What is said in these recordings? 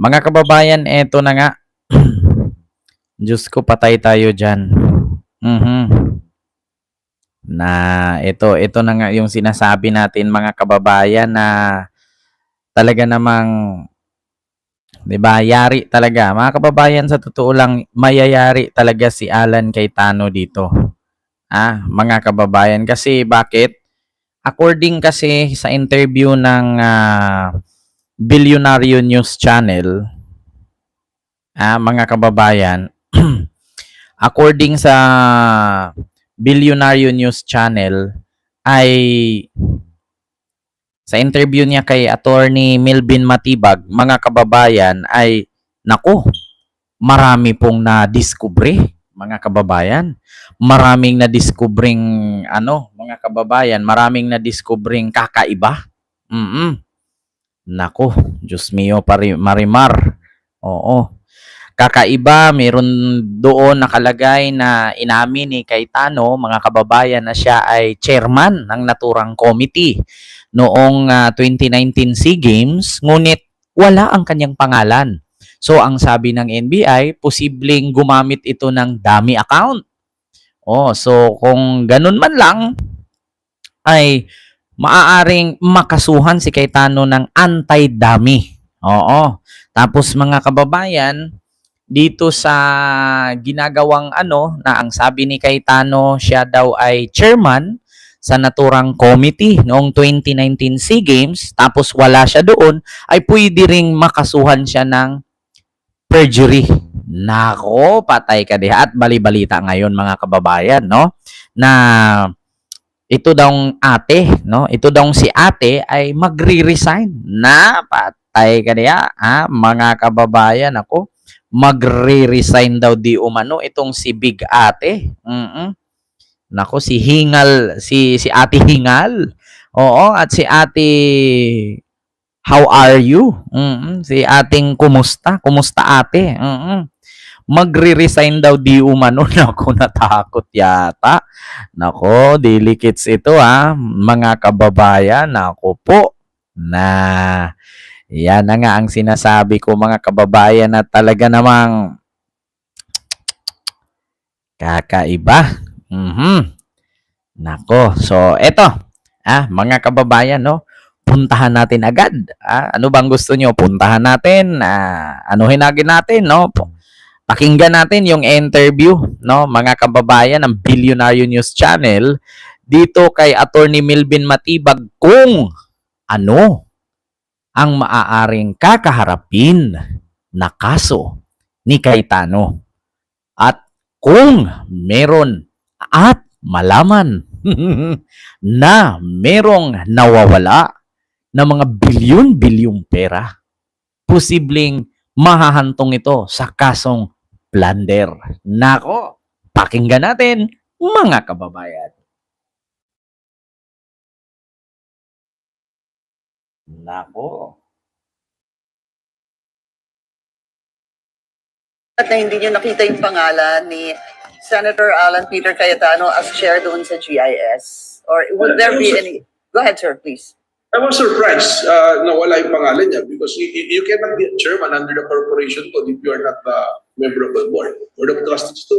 Mga kababayan, eto na nga. Diyos ko, patay tayo dyan. Mhm. Na ito na nga yung sinasabi natin mga kababayan na talaga namang, 'di ba, yari talaga. Mga kababayan, sa totoo lang, mayayari talaga si Alan Cayetano dito. Mga kababayan, kasi bakit? According kasi sa interview ng Bilyonaryo News Channel, mga kababayan, according sa Bilyonaryo News Channel, ay sa interview niya kay Attorney Melvin Matibag, mga kababayan, ay nako, marami pong na-discovery, mga kababayan. Maraming na-discovering mga kababayan, maraming na-discovering kakaiba. Nako, Diyos mio, Marimar. Oo. Kakaiba, meron doon nakalagay na inamin ni Cayetano, mga kababayan, na siya ay chairman ng naturang committee noong 2019 SEA Games, ngunit wala ang kanyang pangalan. So ang sabi ng NBI, posibleng gumamit ito ng dummy account. So kung ganun man lang, ay maaaring makasuhan si Cayetano ng anti-dummy. Oo. Tapos mga kababayan, dito sa ginagawang na ang sabi ni Cayetano, siya daw ay chairman sa naturang committee noong 2019 SEA Games, tapos wala siya doon, ay pwede ring makasuhan siya ng perjury. Nako, patay ka diha. At bali-balita ngayon mga kababayan, no, na ito daw ito daw si ate ay magre-resign. Na patay ka diha, mga kababayan. Ako, magre-resign daw di umano itong si Big Ate. Nako, si Hingal, si Ate Hingal. Oo, at si Ate How are you? Si ating kumusta? Kumusta ate? Magre-resign daw di umano. Nako, natakot yata. Nako, delikits ito mga kababayan. Nako po. Yan na nga ang sinasabi ko mga kababayan, na talaga namang kakaiba. Nako, so eto, mga kababayan, no, puntahan natin agad. Ano bang gusto nyo? Puntahan natin, anuhin natin, no? Pakinggan natin yung interview, no, mga kababayan, ng Bilyonaryo News Channel dito kay Attorney Melvin Matibag, kung ano ang maaaring kakaharapin na kaso ni Cayetano, at kung meron at malaman na merong nawawala na mga bilyon-bilyong pera, posibleng mahahantong ito sa kasong plunder. Nako, pakinggan natin mga kababayan. Nako. At na hindi nyo nakita yung pangalan ni Senator Alan Peter Cayetano as chair doon sa GIS? Or would there be any... Go ahead, sir, please. I was surprised na wala yung pangalan niya, because you cannot be a chairman under the corporation code if you are not a member of the board or the trustees too.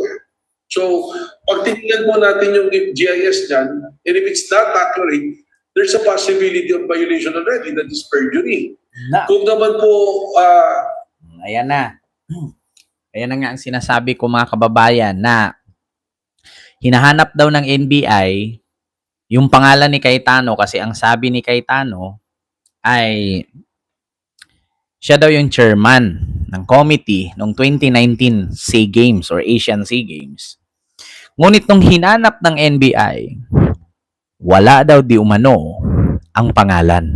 So, pag tingnan po natin yung GIS dyan, and if it's not accurate, there's a possibility of violation already, that is perjury. Kung naman po... Ayan na. Ayan na nga ang sinasabi ko mga kababayan, na hinahanap daw ng NBI yung pangalan ni Cayetano, kasi ang sabi ni Cayetano ay siya daw yung chairman ng committee noong 2019 SEA Games or Asian SEA Games. Ngunit nung hinanap ng NBI, wala daw di umano ang pangalan.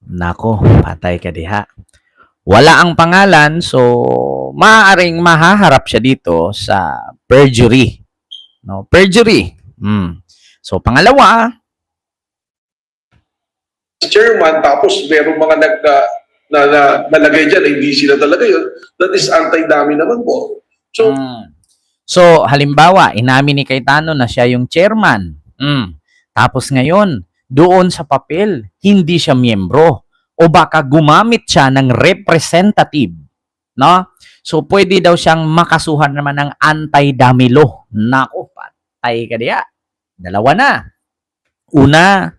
Nako, patay ka diha. Wala ang pangalan, so maaaring mahaharap siya dito sa perjury. No, perjury. So pangalawa, chairman, tapos merong mga nalagay dyan, hindi sila talaga yun, that is anti-dummy naman po. So halimbawa, inamin ni Cayetano na siya yung chairman. Tapos ngayon, doon sa papel, hindi siya miyembro. o baka gumamit siya ng representative, no? So pwede daw siyang makasuhan naman ng anti-dummy law. Nako, patay ka diya. Dalawa na. Una,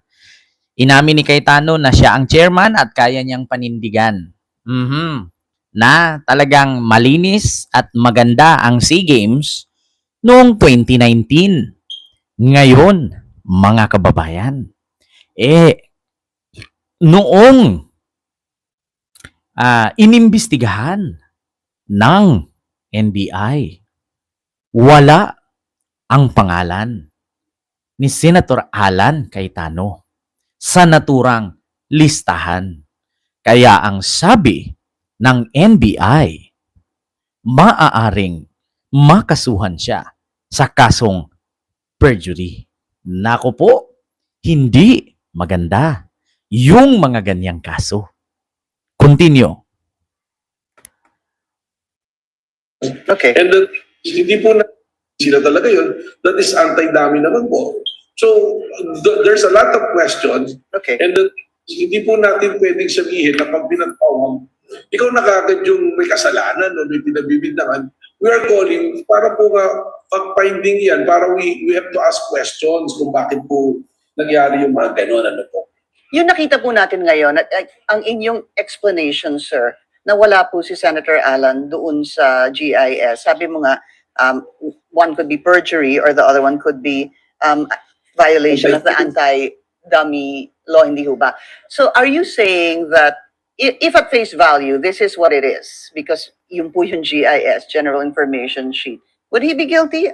inamin ni Cayetano na siya ang chairman at kaya niyang panindigan. Na talagang malinis at maganda ang SEA Games noong 2019. Ngayon, mga kababayan, noong inimbestigahan ng NBI, wala ang pangalan ni Senator Alan Cayetano sa naturang listahan. Kaya ang sabi ng NBI, maaaring makasuhan siya sa kasong perjury. Nako po, hindi maganda yung mga ganyang kaso. Continue. Okay. And hindi po na sila talaga yun. That is anti-dummy naman po. So, there's a lot of questions. Okay. And hindi po natin pwedeng sabihin na pag pinatawag, ikaw na kagad yung may kasalanan o may pinabibintangan. We are calling para po nga pag-finding yan, para we have to ask questions kung bakit po nangyari yung mga gano'n. Ano po. Yung nakita po natin ngayon, ang inyong explanation, sir, na wala po si Senator Alan doon sa GIS. Sabi mo nga, one could be perjury or the other one could be violation of the anti-dummy law, hindi ho ba? So are you saying that if at face value, this is what it is, because yung po yung GIS, General Information Sheet, would he be guilty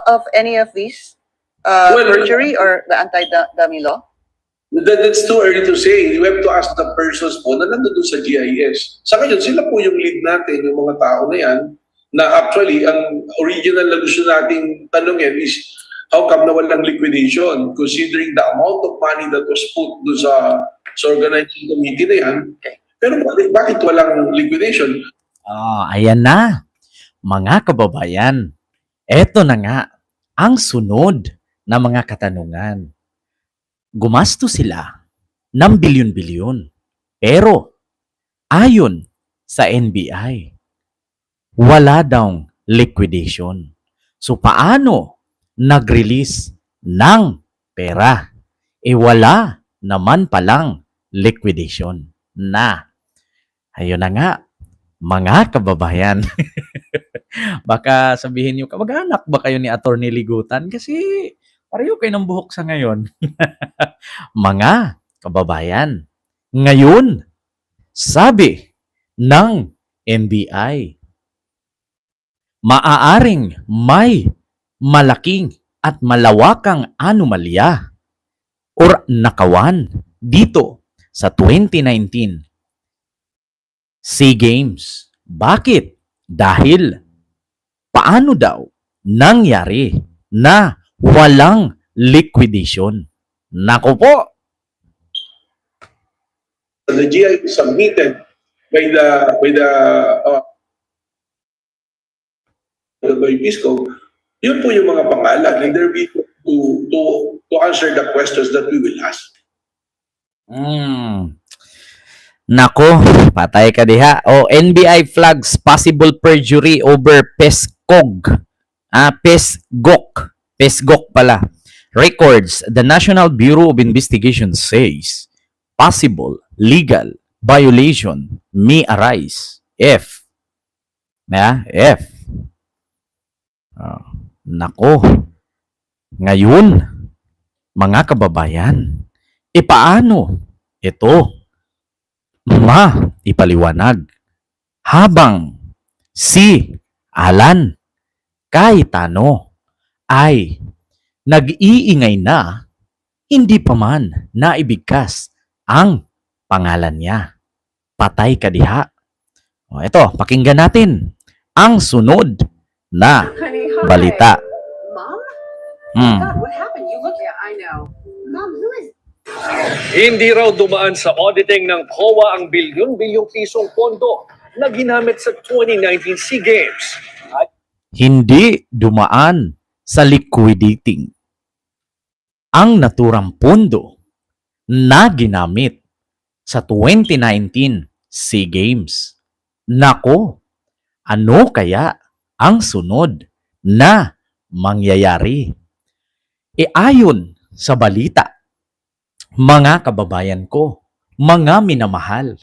of any of these? Perjury or the anti-dummy law? That's too early to say. You have to ask the persons po na nandun sa GIS. Sa ngayon, sila po yung lead natin, yung mga tao na yan, na actually, ang original na gusto nating tanongin is, how come na walang liquidation? Considering the amount of money that was put do sa organizing committee na yan, pero bakit walang liquidation? Ayan na, mga kababayan. Eto na nga, ang sunod na mga katanungan. Gumasto sila ng bilyon-bilyon. Pero, ayon sa NBI, wala daw liquidation. So, paano nag-release ng pera? Wala naman palang liquidation na. Ayun na nga, mga kababayan. Baka sabihin nyo, kamag-anak ba kayo ni Atty. Ligutan? Kasi pareho kayo ng buhok sa ngayon. Mga kababayan, ngayon, sabi ng NBI, maaaring may malaking at malawakang anomalya or nakawan dito sa 2019 SEA Games. Bakit? Dahil paano daw nangyari na walang liquidation? Nako po! The GI submitted by Pisco, yun po yung mga pangalan, and there be to answer the questions that we will ask. Nako, patay ka diha. NBI flags possible perjury over PESCOG. PESGOC pala. Records, the National Bureau of Investigation says possible legal violation may arise if F. Nako. Ngayon, mga kababayan, paano ito ipaliwanag habang si Alan Cayetano ay nag-iingay na hindi pa man naibigkas ang pangalan niya? Patay ka diha. Ito, pakinggan natin ang sunod na balita. Mom? God, what happened? You look. Yeah, I know. Mom, who is Hindi raw dumaan sa auditing ng COA ang bilyon-bilyong pisong pondo na ginamit sa 2019 SEA Games. Hindi dumaan sa liquidating ang naturang pondo na ginamit sa 2019 SEA Games. Nako, ano kaya ang sunod na mangyayari? Ayon sa balita, mga kababayan ko, mga minamahal,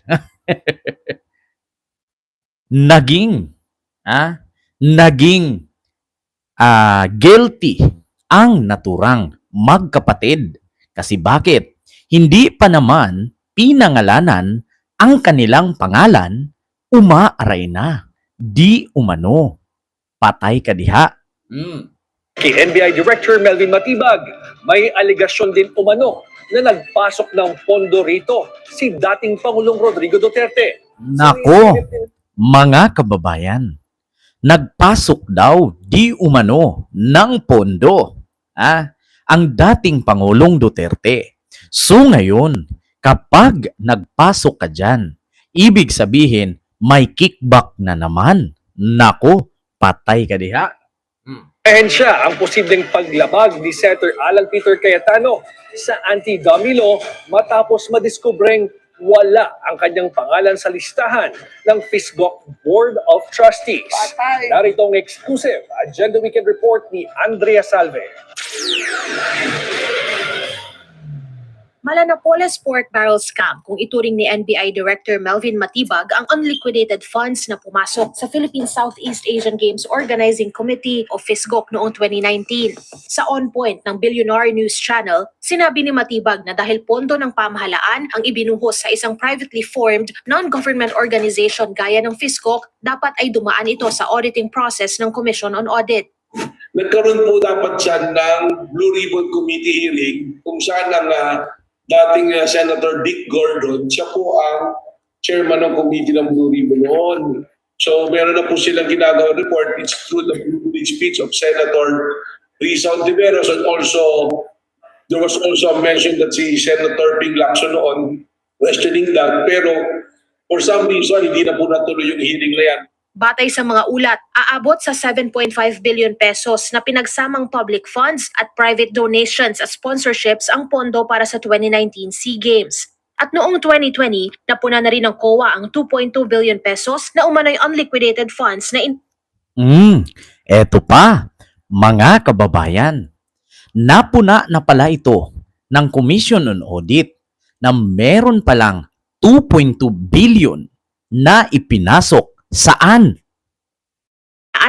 naging naging guilty ang naturang magkapatid. Kasi bakit? Hindi pa naman pinangalanan ang kanilang pangalan, umaaray na. Di umano. Patay ka diha. Kay NBI Director Melvin Matibag, may aligasyon din umano na nagpasok ng pondo rito si dating Pangulong Rodrigo Duterte. Nako, mga kababayan, nagpasok daw di umano ng pondo ang dating Pangulong Duterte. So ngayon, kapag nagpasok ka dyan, ibig sabihin may kickback na naman. Nako, patay ka diha. Ahensya ang posibleng paglabag ni Senator Alan Peter Cayetano sa anti-dummy law matapos madiskubreng wala ang kanyang pangalan sa listahan ng FISGOC Board of Trustees. Narito ang exclusive Agenda Weekend Report ni Andrea Salve. Malanapoles pork barrel scam kung ituring ni NBI Director Melvin Matibag ang unliquidated funds na pumasok sa Philippine Southeast Asian Games Organizing Committee o FISGOC noong 2019. Sa On Point ng Billionaire News Channel, sinabi ni Matibag na dahil pondo ng pamahalaan ang ibinuhos sa isang privately formed non-government organization gaya ng FISGOC, dapat ay dumaan ito sa auditing process ng Commission on Audit. Nagkaroon po dapat siya ng Blue Ribbon Committee hearing kung saan ang dating Senator Dick Gordon, siya po ang chairman ng committee ng Blue Ribbon noon. So meron na po silang ginagawa report. It's through the speech of Senator Risa Ontiveros, and also there was also a mention that si Senator Ping Lacson noon questioning that, pero for some reason hindi na po natuloy yung hearing na yan. Batay sa mga ulat, aabot sa 7.5 billion pesos na pinagsamang public funds at private donations at sponsorships ang pondo para sa 2019 SEA Games. At noong 2020, napuna na rin ng COA ang 2.2 billion pesos na umano'y unliquidated funds na Eto pa, mga kababayan. Napuna na pala ito ng Commission on Audit na meron palang 2.2 billion na ipinasok saan?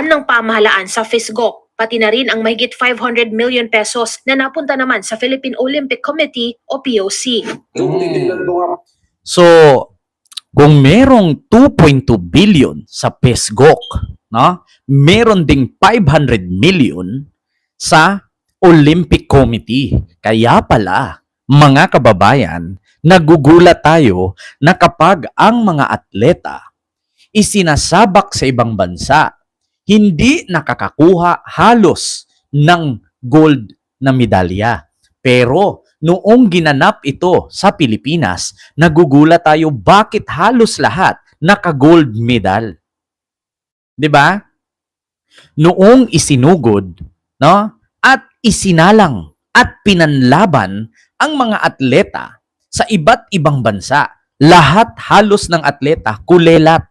ng pamahalaan sa FISGOC, pati na rin ang mahigit 500 million pesos na napunta naman sa Philippine Olympic Committee o POC. So, kung merong 2.2 billion sa PESGOC, no? Meron ding 500 million sa Olympic Committee. Kaya pala, mga kababayan, nagugulat tayo na kapag ang mga atleta isinasabak sa ibang bansa, hindi nakakakuha halos ng gold na medalya. Pero noong ginanap ito sa Pilipinas, nagugulat tayo bakit halos lahat naka-gold medal. 'Di ba? Noong isinugod, no? At isinalang at pinanlaban ang mga atleta sa iba't ibang bansa. Lahat halos ng atleta kulelat.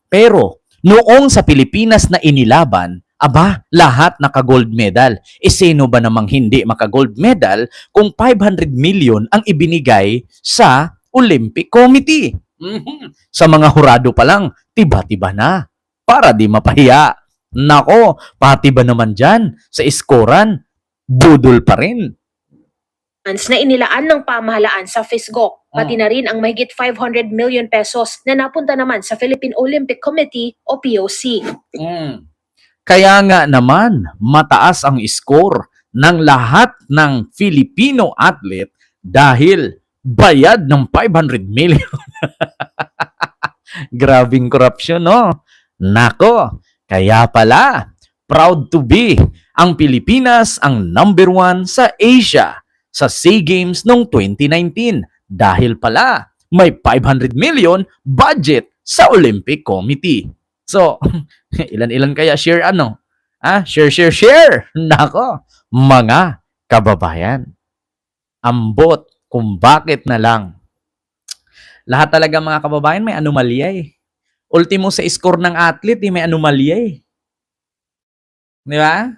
Pero noong sa Pilipinas na inilaban, aba, lahat naka-gold medal. Sino ba namang hindi maka-gold medal kung 500 million ang ibinigay sa Olympic Committee? Sa mga hurado pa lang, tiba-tiba na. Para di mapahiya. Nako, pati ba naman dyan sa iskoran, budol pa rin. Na inilaan ng pamahalaan sa FISGOC, pati na rin ang mahigit 500 million pesos na napunta naman sa Philippine Olympic Committee o POC. Kaya nga naman, mataas ang score ng lahat ng Filipino athlete dahil bayad ng 500 million. Grabing corruption, no? Nako, kaya pala, proud to be ang Pilipinas ang number 1 sa Asia sa SEA Games noong 2019 dahil pala may 500 million budget sa Olympic Committee. So, ilan-ilan kaya share ano? Share. Nako, mga kababayan. Ambot kung bakit na lang Lahat talaga mga kababayan may anomalya eh. Ultimo sa score ng athlete, may anomalya eh. Di ba?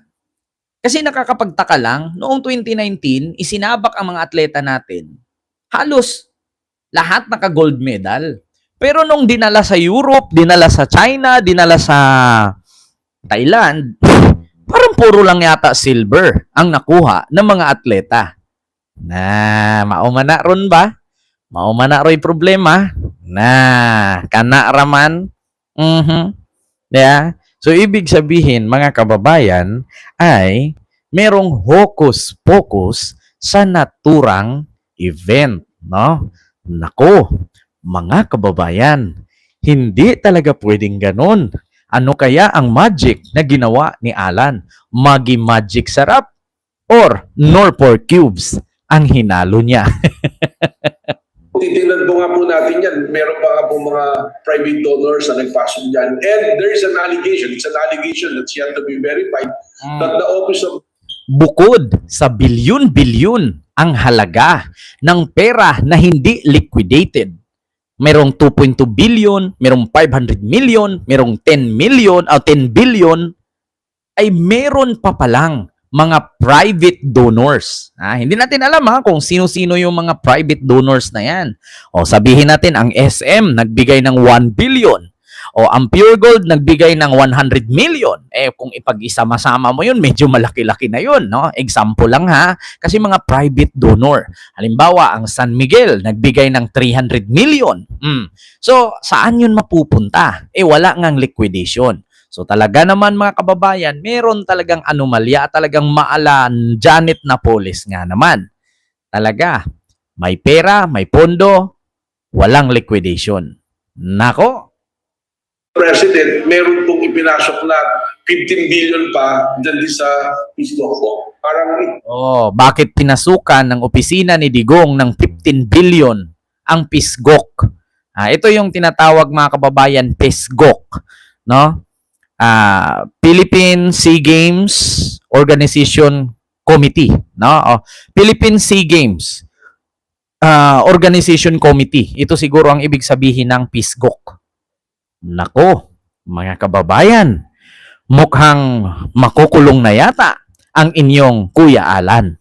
Kasi nakakapagtaka lang, noong 2019, isinabak ang mga atleta natin. Halos lahat naka-gold medal. Pero nung dinala sa Europe, dinala sa China, dinala sa Thailand, parang puro lang yata silver ang nakuha ng mga atleta. Maumana ron ba? Maumana ro'y problema. Kana raman. Yeah. So, ibig sabihin, mga kababayan, ay merong hocus-pocus sa naturang event. No? Nako, mga kababayan, hindi talaga pwedeng ganun. Ano kaya ang magic na ginawa ni Alan? Magi Magic Sarap or Norpor Cubes ang hinalo niya? Titingnan po nga po natin yan. Meron pa nga po mga private donors na nagpasok dyan. And there is an allegation. It's an allegation that's yet to be verified that the office of Bukod sa bilyon-bilyon ang halaga ng pera na hindi liquidated. Merong 2.2 billion, merong 500 million, merong 10 million o 10 billion, ay meron pa palang mga private donors. Hindi natin alam kung sino-sino yung mga private donors na yan. O sabihin natin ang SM nagbigay ng 1 billion. O ang Pure Gold nagbigay ng 100 million. Kung ipag-isama-sama mo yun, medyo malaki-laki na yun. No? Example lang kasi mga private donor. Halimbawa, ang San Miguel nagbigay ng 300 million. So, saan yun mapupunta? Wala ngang liquidation. So talaga naman mga kababayan, meron talagang anomalya, talagang maalan Janet Napoles nga naman. Talaga, may pera, may pondo, walang liquidation. Nako. President, meron pong ipinasok na 15 billion pa dyan sa Pisdoco. Parang Bakit pinasukan ng opisina ni Digong ng 15 billion ang PISGOC? Ito yung tinatawag mga kababayan, PISGOC, no? Philippine Sea Games Organization Committee, no? Philippine Sea Games Organization Committee. Ito siguro ang ibig sabihin ng PISGOC. Nako, mga kababayan, mukhang makukulong na yata ang inyong Kuya Alan.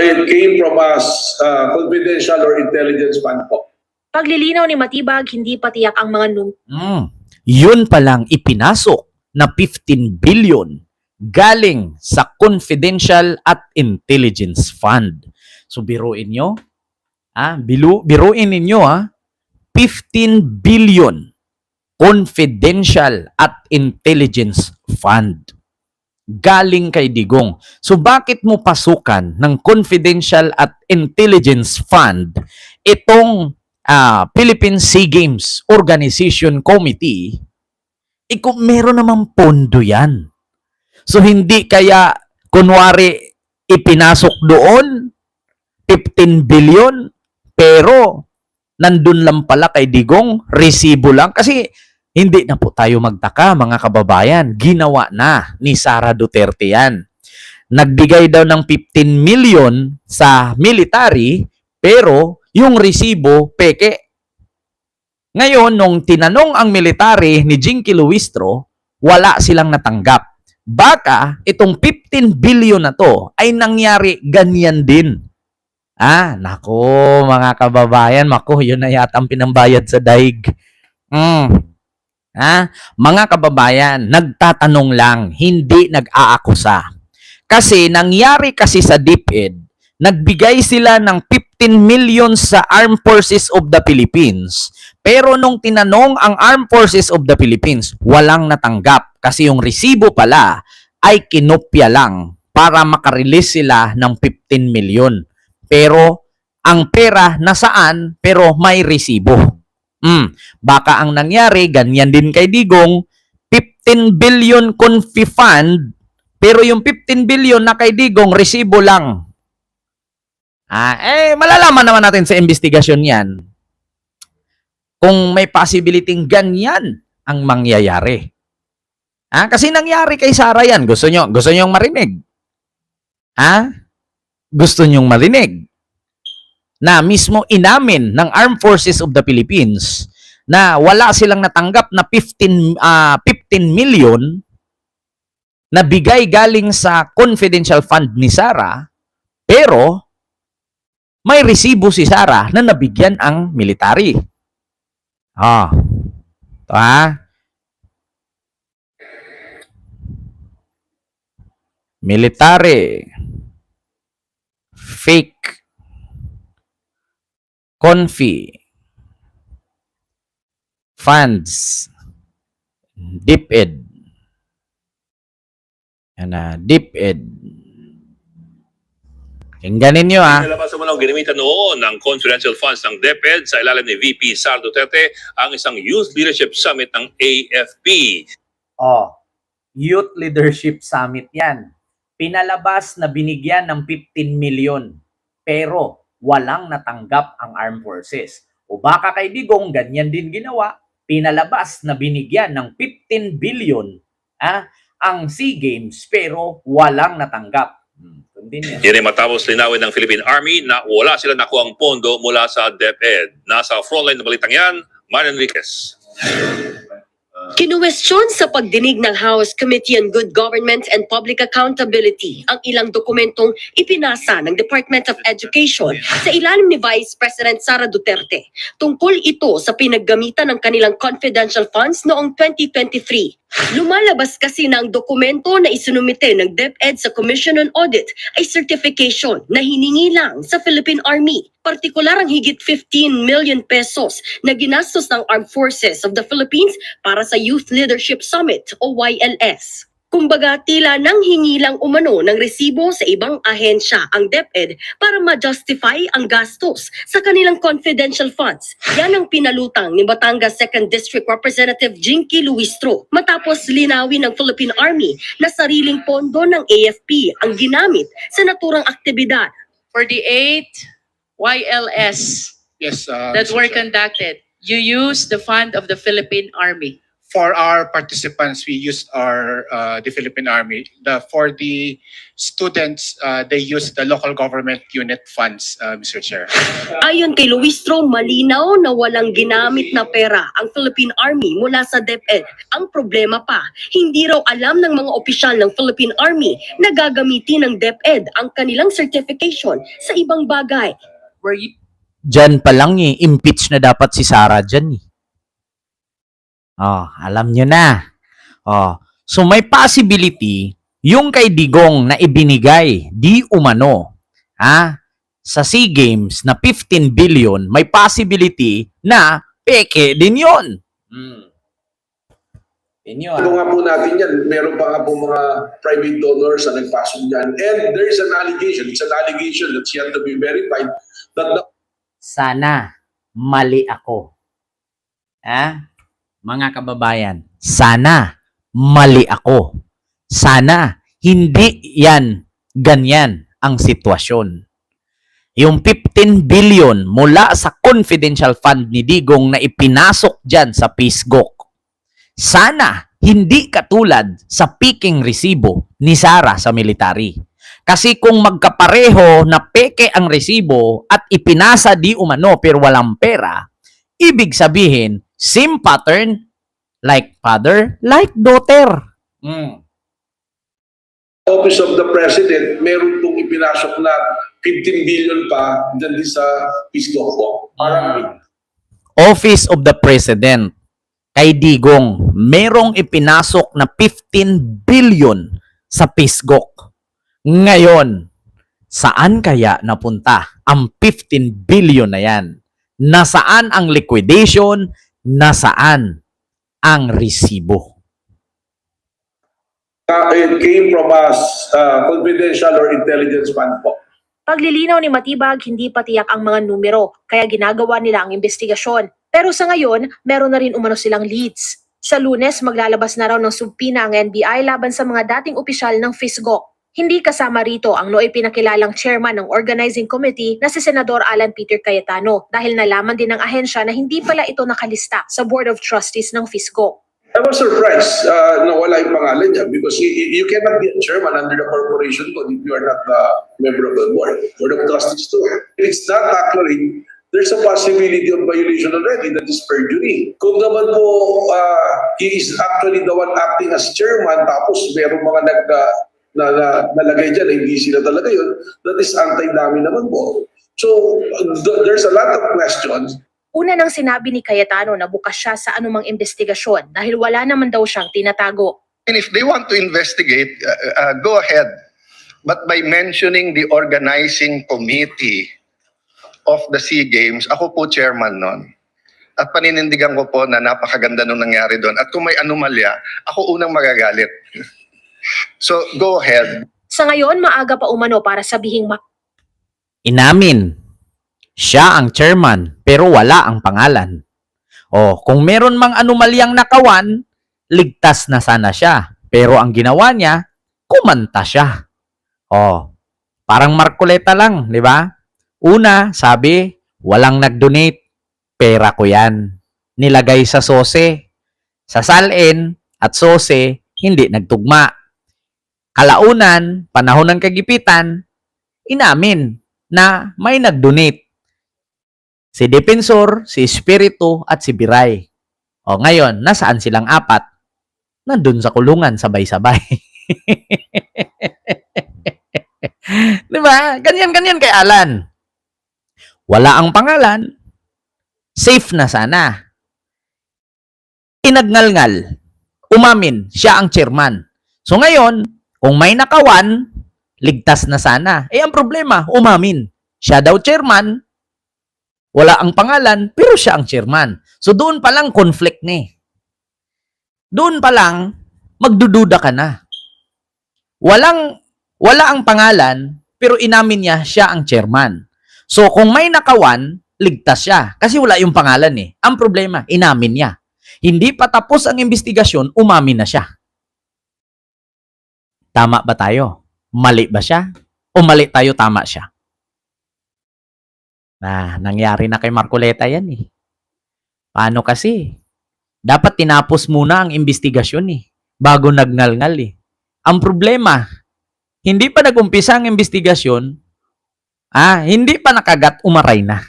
it came from us confidential or intelligence fund po. Paglilinaw ni Matibag, hindi pa tiyak ang mga Yun palang ipinasok na 15 billion galing sa Confidential at Intelligence Fund. So biruin nyo, biruin ninyo 15 billion Confidential at Intelligence Fund galing kay Digong. So bakit mo pasukan ng Confidential at Intelligence Fund itong Philippine Sea Games Organization Committee? Kung meron namang pondo yan. So hindi kaya kunwari ipinasok doon 15 billion pero nandun lang pala kay Digong, resibo lang. Kasi hindi na po tayo magtaka mga kababayan. Ginawa na ni Sara Duterte yan. Nagbigay daw ng 15 million sa military pero yung resibo, peke. Ngayon, nung tinanong ang military ni Jinky Luistro, wala silang natanggap. Baka itong 15 billion na to ay nangyari ganyan din. Nako mga kababayan, yun na yata ang pinambayad sa daig. Mga kababayan, nagtatanong lang, hindi nag-aakusa. Kasi nangyari kasi sa DepEd, nagbigay sila ng 15 million sa Armed Forces of the Philippines. Pero nung tinanong ang Armed Forces of the Philippines, walang natanggap. Kasi yung resibo pala ay kinopya lang para makarelease sila ng 15 million. Pero ang pera nasaan pero may resibo. Baka ang nangyari, ganyan din kay Digong, 15 billion confi fund, pero yung 15 billion na kay Digong, resibo lang. Malalaman naman natin sa investigasyon yan kung may possibility ganyan ang mangyayari. Kasi nangyari kay Sara yan. Gusto nyong marinig? Gusto nyong marinig? na mismo inamin ng Armed Forces of the Philippines na wala silang natanggap na 15 million na bigay galing sa confidential fund ni Sara, pero may resibo si Sara na nabigyan ang military. Ito military, fake, confi, funds, DepEd. DepEd. Pakinggan ninyo Nalabasan mo lang ginamitan noon ng confidential funds ng DepEd sa ilalim ni VP Sara Duterte ang isang Youth Leadership Summit ng AFP. Youth Leadership Summit yan. Pinalabas na binigyan ng 15 million pero walang natanggap ang Armed Forces. O baka kay Digong, ganyan din ginawa. Pinalabas na binigyan ng 15 billion ang SEA Games pero walang natanggap. Continue. Yan ay matapos linawin ng Philippine Army na wala sila nakuhang pondo mula sa DepEd. Nasa frontline na balitang yan, Man Enriquez. Kinuwestiyon sa pagdinig ng House Committee on Good Government and Public Accountability ang ilang dokumentong ipinasa ng Department of Education sa ilalim ni Vice President Sara Duterte. Tungkol ito sa pinaggamitan ng kanilang confidential funds noong 2023. Lumalabas kasi na ang dokumento na isinumite ng DepEd sa Commission on Audit ay certification na hiningi lang sa Philippine Army. Partikular ang higit 15 million pesos na ginastos ng Armed Forces of the Philippines para sa Youth Leadership Summit o YLS. Kumbaga, tila nang hingi lang umano ng resibo sa ibang ahensya ang DepEd para ma-justify ang gastos sa kanilang confidential funds. Yan ang pinalutang ni Batangas 2nd District Representative Jinky Luistro matapos linawin ng Philippine Army na sariling pondo ng AFP ang ginamit sa naturang aktibidad. For the 8 YLS that were conducted, you used the fund of the Philippine Army. For our participants, we used the Philippine Army. For the students, they used the local government unit funds, Mr. Chair. Ayon kay Luistro, malinaw na walang ginamit na pera ang Philippine Army mula sa DepEd. Ang problema pa, hindi raw alam ng mga opisyal ng Philippine Army na gagamitin ng DepEd ang kanilang certification sa ibang bagay. Diyan pa lang impeach na dapat si Sara dyan. Alam nyo na. So may possibility yung kay Digong na ibinigay di umano sa SEA Games na 15 billion, may possibility na peke din yun. Ito nga po natin yan, meron pa nga po mga private donors na nagpasok dyan. And there is an allegation, it's an allegation that's yet to be verified that the Sana mali ako. Mga kababayan, sana mali ako. Sana hindi yan ganyan ang sitwasyon. Yung 15 billion mula sa confidential fund ni Digong na ipinasok dyan sa PhilGOC. Sana hindi katulad sa peking resibo ni Sara sa military. Kasi kung magkapareho na peke ang resibo at ipinasa di umano pero walang pera, ibig sabihin, same pattern, like father, like daughter. Office of the President, meron pong ipinasok na 15 billion pa dyan sa PhilGOC po. Office of the President, kay Digong, merong ipinasok na 15 billion sa PhilGOC. Ngayon, saan kaya napunta ang 15 billion na yan? Nasaan ang liquidation? Nasaan ang resibo? It came from us, confidential or intelligence fund po. Paglilinaw ni Matibag, hindi pa tiyak ang mga numero, kaya ginagawa nila ang investigasyon. Pero sa ngayon, meron na rin umano silang leads. Sa Lunes, maglalabas na raw ng subpina ang NBI laban sa mga dating opisyal ng PhilGOC. Hindi kasama rito ang nooy pinakilalang chairman ng organizing committee na si Senador Alan Peter Cayetano dahil nalaman din ng ahensya na hindi pala ito nakalista sa Board of Trustees ng PhilGOC. I was surprised na wala yung pangalan niya because you cannot be a chairman under the corporation code if you are not the member of the board, board of trustees too. If it's not accurate, there's a possibility of violation already, that is perjury. Kung naman po, he is actually the one acting as chairman, tapos merong mga nalagay dyan, hindi sila talaga yun, that is anti-dami naman po. So, there's a lot of questions. Una nang sinabi ni Cayetano na bukas siya sa anumang investigasyon dahil wala naman daw siyang tinatago. And if they want to investigate, go ahead. But by mentioning the organizing committee of the SEA Games, ako po chairman nun. At paninindigan ko po na napakaganda nung nangyari doon. At kung may anomalya, ako unang magagalit. So, go ahead. Sa ngayon, maaga pa umano para sabihing Inamin. Siya ang chairman pero wala ang pangalan. O, kung meron mang anomalyang nakawan, ligtas na sana siya. Pero ang ginawa niya, kumanta siya. O, parang Marcoleta lang, di ba? Una, sabi, walang nag-donate. Pera ko yan. Nilagay sa sose. Sa salin at sose, hindi nagtugma. Kalaunan, panahon ng kagipitan, inamin na may nag-donate. Si Defensor, si Espiritu, at si Biray. O ngayon, nasaan silang apat? Nandun sa kulungan, sabay-sabay. Diba? Ganyan-ganyan kay Alan. Wala ang pangalan. Safe na sana. Inagngal-ngal. Umamin, siya ang chairman. So ngayon, kung may nakawan, ligtas na sana. Eh ang problema, umamin. Siya daw chairman, wala ang pangalan, pero siya ang chairman. So doon pa lang conflict ni. Doon pa lang, magdududa ka na. Wala ang pangalan, pero inamin niya siya ang chairman. So kung may nakawan, ligtas siya. Kasi wala yung pangalan eh. Ang problema, inamin niya. Hindi pa tapos ang investigasyon, umamin na siya. Tama ba tayo? Mali ba siya? O mali tayo, tama siya? Nangyari na kay Marcoleta yan eh. Paano kasi? Dapat tinapos muna ang investigasyon eh. Bago nagngalngal eh. Ang problema, hindi pa nag-umpisa ang investigasyon, hindi pa nakagat, umaray na.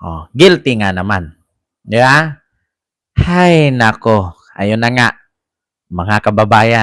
Oh, guilty nga naman. Di ba? Hay nako. Ayun na nga. Mga kababayan.